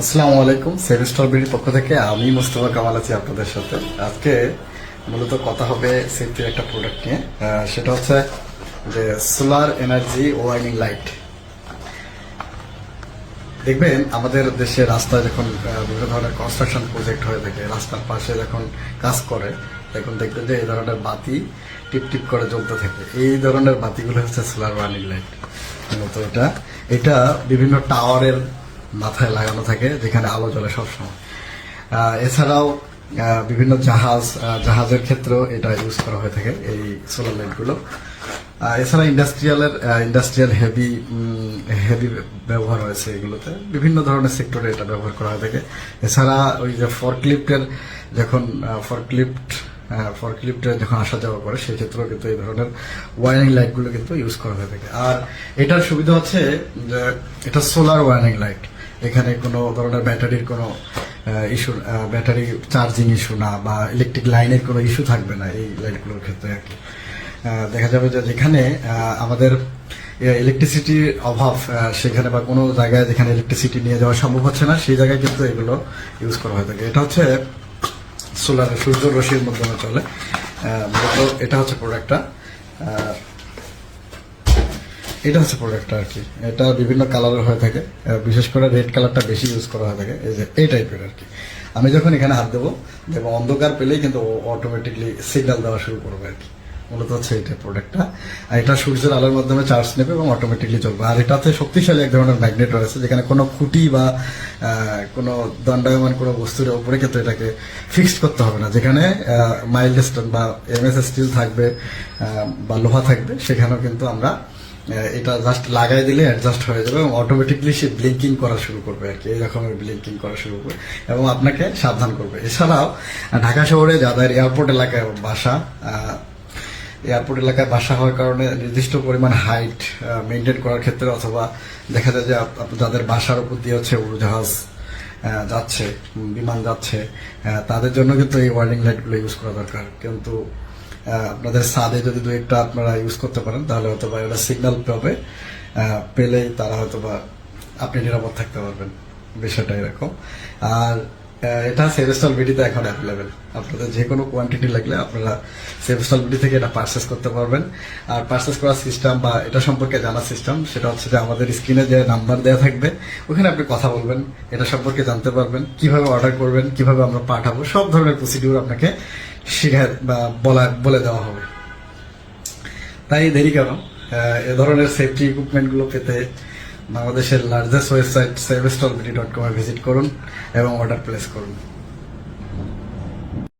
আসসালামু আলাইকুম। সেভিস্টল বিডির পক্ষ থেকে আমি মোস্তফা কামাল আছি আপনাদের সাথে। আজকে মূলত কথা হবে সেফটির একটা প্রোডাক্ট নিয়ে। সেটা হচ্ছে যে সোলার এনার্জি ওয়ার্নিং লাইট। দেখবেন আমাদের দেশে রাস্তায় যখন বিভিন্ন ধরনের কনস্ট্রাকশন প্রজেক্ট হয়ে থাকে, রাস্তার পাশে যখন কাজ করে, তখন দেখবেন যে এই ধরনের বাতি টিপ টিপ করে জ্বলতে থাকে। এই ধরনের বাতিগুলো হচ্ছে সোলার ওয়ার্নিং লাইট। মূলত এটা বিভিন্ন টাওয়ারের মাথায় লাগানো থাকে, যেখানে আলো জ্বলে সবসময়। এছাড়াও বিভিন্ন জাহাজের ক্ষেত্রেও এটা ইউজ করা হয়ে থাকে এই সোলার লাইটগুলো। এছাড়া ইন্ডাস্ট্রিয়াল হেভি ব্যবহার হয়েছে এগুলোতে, বিভিন্ন ধরনের সেক্টরে এটা ব্যবহার করা হয়ে থাকে। এছাড়া ওই যে ফরক্লিফটে যখন আসা যাওয়া করে, সেই ক্ষেত্রেও কিন্তু এই ধরনের ওয়ারিং লাইটগুলো কিন্তু ইউজ করা হয়ে থাকে। আর এটার সুবিধা হচ্ছে যে এটা সোলার ওয়ারিং লাইট। এখানে কোনো ধরনের ব্যাটারির কোনো ইস্যু, ব্যাটারি চার্জিং ইস্যু না, বা ইলেকট্রিক লাইনের কোনো ইস্যু থাকবে না এই লাইটগুলোর ক্ষেত্রে আর কি। দেখা যাবে যে যেখানে আমাদের ইলেকট্রিসিটির অভাব, সেখানে বা কোনো জায়গায় যেখানে ইলেকট্রিসিটি নিয়ে যাওয়া সম্ভব হচ্ছে না, সেই জায়গায় কিন্তু এগুলো ইউজ করা হয়ে থাকে। এটা হচ্ছে সোলার, সূর্য রশ্মির মাধ্যমে চলে। মূলত এটা হচ্ছে প্রোডাক্টটা আর কি। এটা বিভিন্ন কালারের হয়ে থাকে, বিশেষ করে রেড কালারটা বেশি ইউজ করা হয়ে থাকে। এই টাইপের আর কি। আমি যখন এখানে হাত দেবো অন্ধকার পেলেই কিন্তু অটোমেটিকলি সিগন্যাল দেওয়া শুরু করবে আর কি। মূলত হচ্ছে এটা প্রোডাক্টটা। আর এটা সূর্যের আলোর মাধ্যমে চার্জ নেবে এবং অটোমেটিকলি চলবে। আর এটাতে শক্তিশালী এক ধরনের ম্যাগনেট রয়েছে, যেখানে কোনো খুঁটি বা কোনো দণ্ডায়মান কোনো বস্তুর উপরে কিন্তু এটাকে ফিক্সড করতে হবে না। যেখানে মাইল্ড স্টোন বা এমএস স্টিল থাকবে বা লোহা থাকবে, সেখানেও কিন্তু আমরা এটা জাস্ট লাগাই দিলে অ্যাডজাস্ট হয়ে যাবে এবং অটোমেটিকলি সে ব্লিঙ্কিং করা শুরু করবে আর কি। এই রকমের ব্লিঙ্কিং করা শুরু করবে এবং আপনাকে সাবধান করবে। এছাড়াও ঢাকা শহরে যাদের এয়ারপোর্ট এলাকায় বাসা হওয়ার কারণে নির্দিষ্ট পরিমাণ হাইট মেনটেন করার ক্ষেত্রে, অথবা দেখা যায় যে যাদের বাসার উপর দিয়ে হচ্ছে উড়োজাহাজ যাচ্ছে, বিমান যাচ্ছে, তাদের জন্য কিন্তু এই ওয়ার্নিং লাইটগুলো ইউজ করা দরকার। কিন্তু আপনাদের ছাদে যদি দু একটা আপনারা ইউজ করতে পারেন, তাহলে হয়তো বা এটা সিগন্যাল পেলেই তারা হয়তো বা আপনি নিরাপদ থাকতে পারবেন। বিষয়টা এরকম। আর এটা সেভিস্টল বিডিতে এখন অ্যাভেলেবেল। আপনাদের যে কোনো কোয়ান্টিটি লাগলে আপনারা সেভিস্টল বিডি থেকে এটা পারচেস করতে পারবেন। আর পারচেস করার সিস্টেম বা এটা সম্পর্কে জানার সিস্টেম, সেটা হচ্ছে যে আমাদের স্ক্রিনে যে নাম্বার দেওয়া থাকবে, ওখানে আপনি কথা বলবেন, এটা সম্পর্কে জানতে পারবেন, কিভাবে অর্ডার করবেন, কিভাবে আমরা পাঠাবো, সব ধরনের প্রসিডিউর আপনাকে শেখায় বা বলে দেওয়া হবে। তাই দেরি কেন? এ ধরনের সেফটি ইকুইপমেন্টগুলো পেতে বাংলাদেশের লার্জেস্ট ওয়েবসাইট sevistolbd.com ভিজিট করুন এবং অর্ডার প্লেস করুন।